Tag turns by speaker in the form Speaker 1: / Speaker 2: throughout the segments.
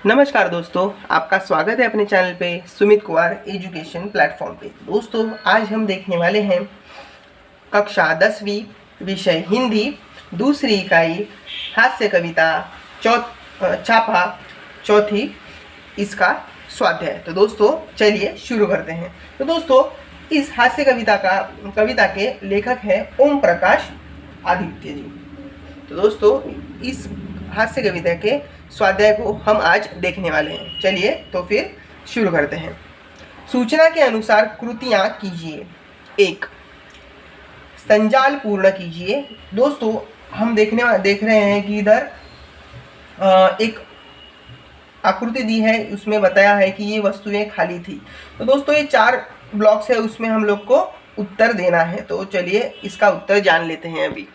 Speaker 1: नमस्कार दोस्तों, आपका स्वागत है अपने चैनल पे सुमित कुमार एजुकेशन प्लेटफॉर्म पे। दोस्तों, आज हम देखने वाले हैं कक्षा 10वीं विषय हिंदी दूसरी इकाई हास्य कविता छापा चौथी इसका स्वाध्याय। तो दोस्तों चलिए शुरू करते हैं। तो दोस्तों, इस हास्य कविता के लेखक हैं ओम प्रकाश आदित्य जी। तो दोस्तों, इस हास्य कविता के स्वाध्याय को हम आज देखने वाले हैं। चलिए तो फिर शुरू करते हैं। सूचना के अनुसार कृतियाँ कीजिए। 1, संजाल पूर्ण कीजिए। दोस्तों, हम देख रहे हैं कि इधर एक आकृति दी है, उसमें बताया है कि ये वस्तुएं खाली थी। तो दोस्तों, ये 4 ब्लॉक्स है, उसमें हम लोग को उत्तर देना है। तो चलिए इसका उत्तर जान लेते हैं अभी।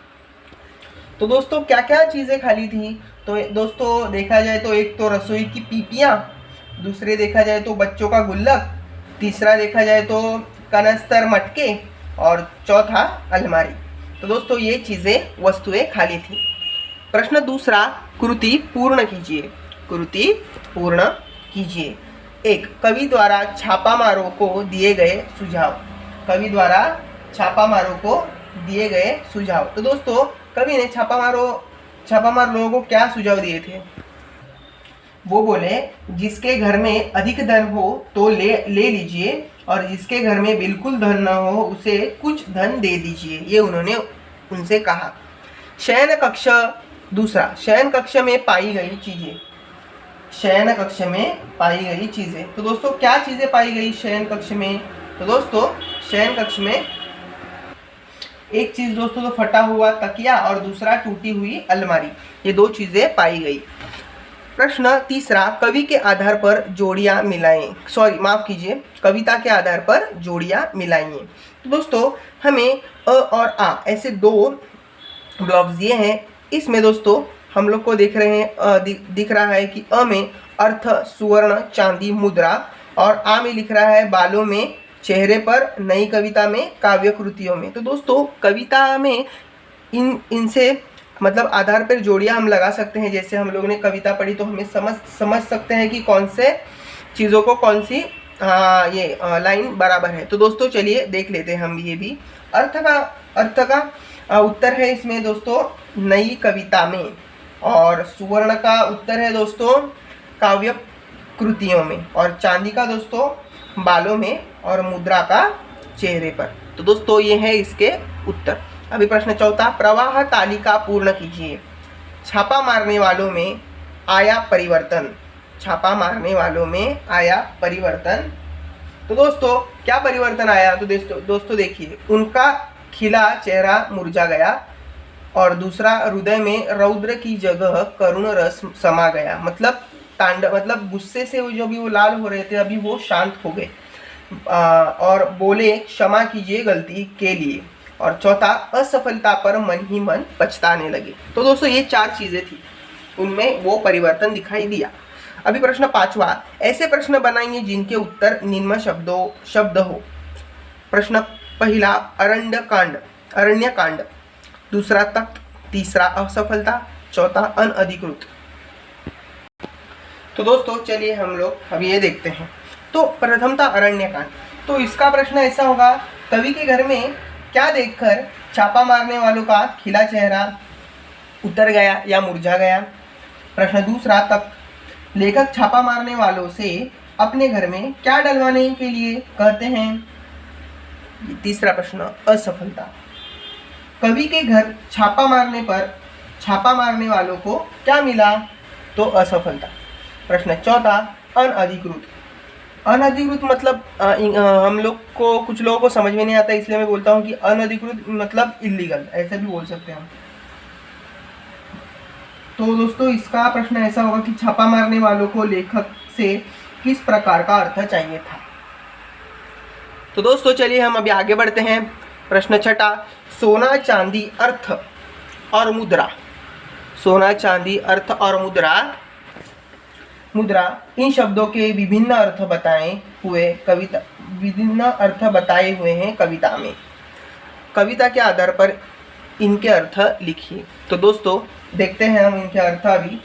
Speaker 1: तो दोस्तों, क्या क्या चीज़ें खाली थी? तो दोस्तों देखा जाए तो एक तो रसोई की पीपियाँ, दूसरे देखा जाए तो बच्चों का गुल्लक, तीसरा देखा जाए तो कनस्तर मटके और चौथा अलमारी। तो दोस्तों, ये चीज़ें वस्तुएं खाली थी। प्रश्न दूसरा, कृति पूर्ण कीजिए। कृति पूर्ण कीजिए। 1, कवि द्वारा छापामारों को दिए गए सुझाव। कवि द्वारा छापामारों को दिए गए सुझाव। तो दोस्तों, कवि ने छापामार लोगों को क्या सुझाव दिए थे? वो बोले, जिसके घर में अधिक धन हो तो ले लीजिए, और जिसके घर में बिल्कुल धन न हो उसे कुछ धन दे दीजिए। ये उन्होंने उनसे कहा। शयन कक्ष दूसरा, शयन कक्ष में पाई गई चीजें। शयन कक्ष में पाई गई चीजें। तो दोस्तों, क्या चीजें पाई गई शयन कक्ष में? तो दोस्तों, शयन कक्ष में एक चीज दोस्तों तो फटा हुआ तकिया और दूसरा टूटी हुई अलमारी, ये 2 चीजें पाई गई। प्रश्न तीसरा, कवि के आधार पर जोड़ियां मिलाएं। कविता के आधार पर जोड़ियां मिलाइए। तो दोस्तों, हमें अ और आ ऐसे 2 ब्लॉक्स दिए हैं। इसमें दोस्तों हम लोग को दिख रहा है कि अ में अर्थ सुवर्ण चांदी मुद्रा, और आ में लिख रहा है बालों में चेहरे पर, नई कविता में काव्य कृतियों में। तो दोस्तों, कविता में इनसे मतलब आधार पर जोड़ियां हम लगा सकते हैं। जैसे हम लोग ने कविता पढ़ी तो हमें समझ सकते हैं कि कौन से चीज़ों को कौन सी लाइन बराबर है। तो दोस्तों चलिए देख लेते हैं हम ये भी। अर्थ का उत्तर है इसमें दोस्तों नई कविता में, और सुवर्ण का उत्तर है दोस्तों काव्य कृतियों में, और चांदी का दोस्तों बालों में, और मुद्रा का चेहरे पर। तो दोस्तों, ये है इसके उत्तर। अभी प्रश्न चौथा, प्रवाह तालिका पूर्ण कीजिए। छापा मारने वालों में आया परिवर्तन। छापा मारने वालों में आया परिवर्तन। तो दोस्तों, क्या परिवर्तन आया? तो दोस्तों देखिए, उनका खिला चेहरा मुरझा गया, और दूसरा, हृदय में रौद्र की जगह करुण रस समा गया। मतलब गुस्से से जो भी वो लाल हो रहे थे, अभी वो शांत हो गए, और बोले क्षमा कीजिए गलती के लिए। और चौथा, असफलता पर मन ही मन पछताने लगे। तो दोस्तों, ये 4 चीजें थी, उनमें वो परिवर्तन दिखाई दिया। अभी प्रश्न 5वां, ऐसे प्रश्न बनाइए जिनके उत्तर निम्न शब्द हो। प्रश्न पहला, अरण्य कांड, दूसरा तख्त, तीसरा असफलता, चौथा अनधिकृत। तो दोस्तों चलिए हम लोग अभी ये देखते हैं। तो प्रथम था अरण्यकांड। तो इसका प्रश्न ऐसा होगा, कवि के घर में क्या देखकर छापा मारने वालों का खिला चेहरा उतर गया या मुरझा गया? प्रश्न दूसरा, तक लेखक छापा मारने वालों से अपने घर में क्या डलवाने के लिए कहते हैं? तीसरा प्रश्न, असफलता। कवि के घर छापा मारने वालों को क्या मिला? तो असफलता। प्रश्न चौथा, अनधिकृत मतलब हम लोग को कुछ लोगों को समझ में नहीं आता, इसलिए मैं बोलता हूँ कि अनधिकृत मतलब इलीगल, ऐसे भी बोल सकते हैं हम। तो दोस्तों, इसका प्रश्न ऐसा होगा कि छापा मारने वालों को लेखक से किस प्रकार का अर्थ चाहिए था? तो दोस्तों चलिए हम अभी आगे बढ़ते हैं। प्रश्न छठा, सोना चांदी अर्थ और मुद्रा। सोना चांदी अर्थ और मुद्रा इन शब्दों के विभिन्न अर्थ बताए हुए हैं कविता में। कविता के आधार पर इनके अर्थ लिखिए। तो दोस्तों देखते हैं हम इनके अर्थ अभी।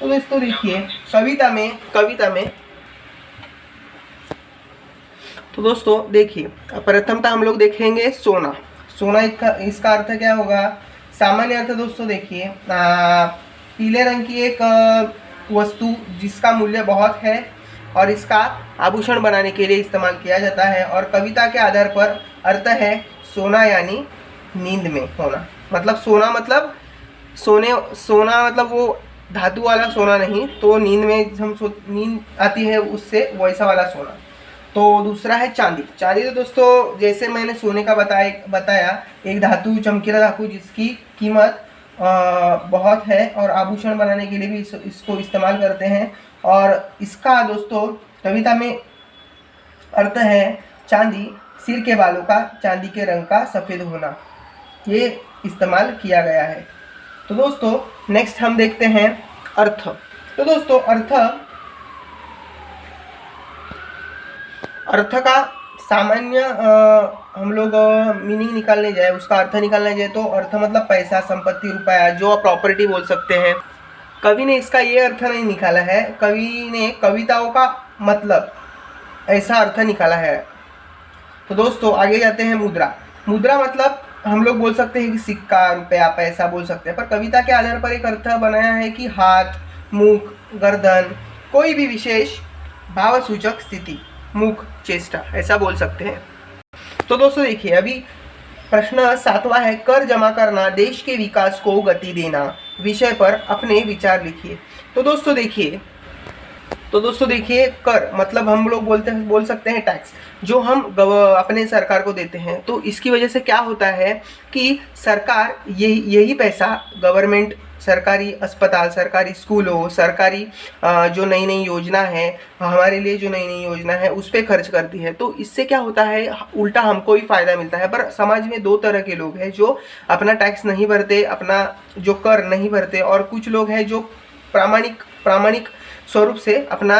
Speaker 1: तो दोस्तों देखिए कविता में तो दोस्तों देखिए प्रथमतः हम लोग देखेंगे सोना। सोना इसका अर्थ क्या होगा? सामान्य अर्थ दोस्तों देखिए पीले रंग की एक वस्तु जिसका मूल्य बहुत है और इसका आभूषण बनाने के लिए इस्तेमाल किया जाता है। और कविता के आधार पर अर्थ है सोना यानी नींद में होना। मतलब सोना मतलब सोना मतलब वो धातु वाला सोना नहीं, तो नींद में हम नींद आती है उससे वैसा वाला सोना। तो दूसरा है चांदी। चांदी तो दोस्तों जैसे मैंने सोने का बताया एक धातु, चमकीला धातु जिसकी कीमत बहुत है और आभूषण बनाने के लिए भी इसको इस्तेमाल करते हैं। और इसका दोस्तों कविता में अर्थ है चांदी, सिर के बालों का चांदी के रंग का सफ़ेद होना, ये इस्तेमाल किया गया है। तो दोस्तों नेक्स्ट हम देखते हैं अर्थ। तो दोस्तों अर्थ का सामान्य हम लोग मीनिंग निकालने जाए, उसका अर्थ निकालने जाए तो अर्थ मतलब पैसा, संपत्ति, रुपया, जो आप प्रॉपर्टी बोल सकते हैं। कवि ने इसका ये अर्थ नहीं निकाला है, कवि ने कविताओं का मतलब ऐसा अर्थ निकाला है। तो दोस्तों आगे जाते हैं मुद्रा। मुद्रा मतलब हम लोग बोल सकते हैं कि सिक्का, रुपया, पैसा बोल सकते हैं, पर कविता के आधार पर एक अर्थ बनाया है कि हाथ, मुख, गर्दन, कोई भी विशेष भावसूचक स्थिति, मुख, चेष्टा, ऐसा बोल सकते हैं। तो दोस्तों देखिए अभी प्रश्न 7वां है, कर जमा करना देश के विकास को गति देना विषय पर अपने विचार लिखिए। तो दोस्तों देखिए कर मतलब हम लोग बोल सकते हैं टैक्स, जो हम अपने सरकार को देते हैं। तो इसकी वजह से क्या होता है कि सरकार यही पैसा गवर्नमेंट, सरकारी अस्पताल, सरकारी स्कूलों, सरकारी जो नई नई योजना है हमारे लिए, जो नई नई योजना है उस पर खर्च करती है। तो इससे क्या होता है, उल्टा हमको ही फायदा मिलता है। पर समाज में दो तरह के लोग हैं जो अपना टैक्स नहीं भरते, अपना जो कर नहीं भरते, और कुछ लोग हैं जो प्रामाणिक स्वरूप से अपना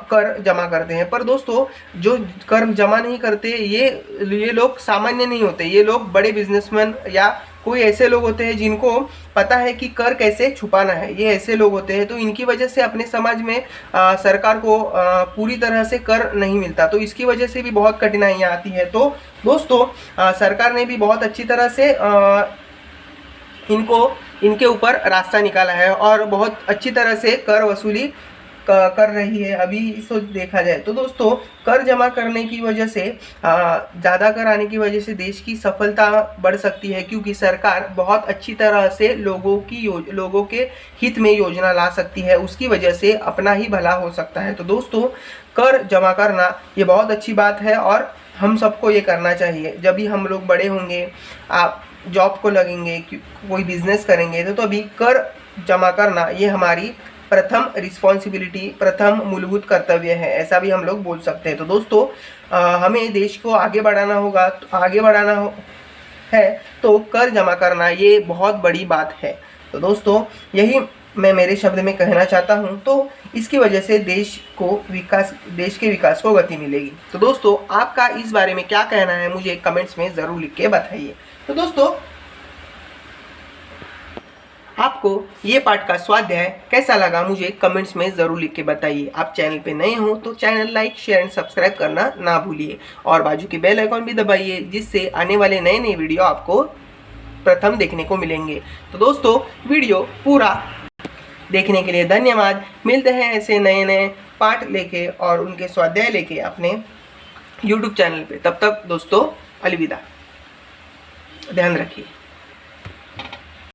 Speaker 1: कर जमा करते हैं। पर दोस्तों जो कर जमा नहीं करते ये लोग सामान्य नहीं होते, ये लोग बड़े बिजनेसमैन या कोई ऐसे लोग होते हैं जिनको पता है कि कर कैसे छुपाना है, ये ऐसे लोग होते हैं। तो इनकी वजह से अपने समाज में सरकार को पूरी तरह से कर नहीं मिलता, तो इसकी वजह से भी बहुत कठिनाइयाँ आती है। तो दोस्तों सरकार ने भी बहुत अच्छी तरह से इनके ऊपर रास्ता निकाला है और बहुत अच्छी तरह से कर वसूली कर रही है अभी इसको देखा जाए। तो दोस्तों कर जमा करने की वजह से ज़्यादा कर आने की वजह से देश की सफलता बढ़ सकती है, क्योंकि सरकार बहुत अच्छी तरह से लोगों के हित में योजना ला सकती है, उसकी वजह से अपना ही भला हो सकता है। तो दोस्तों कर जमा करना ये बहुत अच्छी बात है और हम सबको ये करना चाहिए। जब भी हम लोग बड़े होंगे, आप जॉब को लगेंगे, कोई बिजनेस करेंगे, तो अभी कर जमा करना ये हमारी प्रथम रिस्पॉन्सिबिलिटी, प्रथम मूलभूत कर्तव्य है, ऐसा भी हम लोग बोल सकते हैं। तो दोस्तों हमें देश को आगे बढ़ाना होगा, है तो कर जमा करना ये बहुत बड़ी बात है। तो दोस्तों यही मैं मेरे शब्द में कहना चाहता हूँ। तो इसकी वजह से देश के विकास को गति मिलेगी। तो दोस्तों आपका इस बारे में क्या कहना है, मुझे कमेंट्स में ज़रूर लिख के बताइए। तो दोस्तों आपको ये पाठ का स्वाध्याय कैसा लगा मुझे कमेंट्स में ज़रूर लिख के बताइए। आप चैनल पे नए हो तो channel like, share and subscribe करना ना भूलिए और बाजू की बेल आइकॉन भी दबाइए, जिससे आने वाले नए वीडियो आपको प्रथम देखने को मिलेंगे। तो दोस्तों वीडियो पूरा देखने के लिए धन्यवाद। मिलते हैं ऐसे नए पाठ लेके और उनके स्वाध्याय लेके अपने YouTube चैनल पे। तब तक दोस्तों अलविदा, ध्यान रखिए।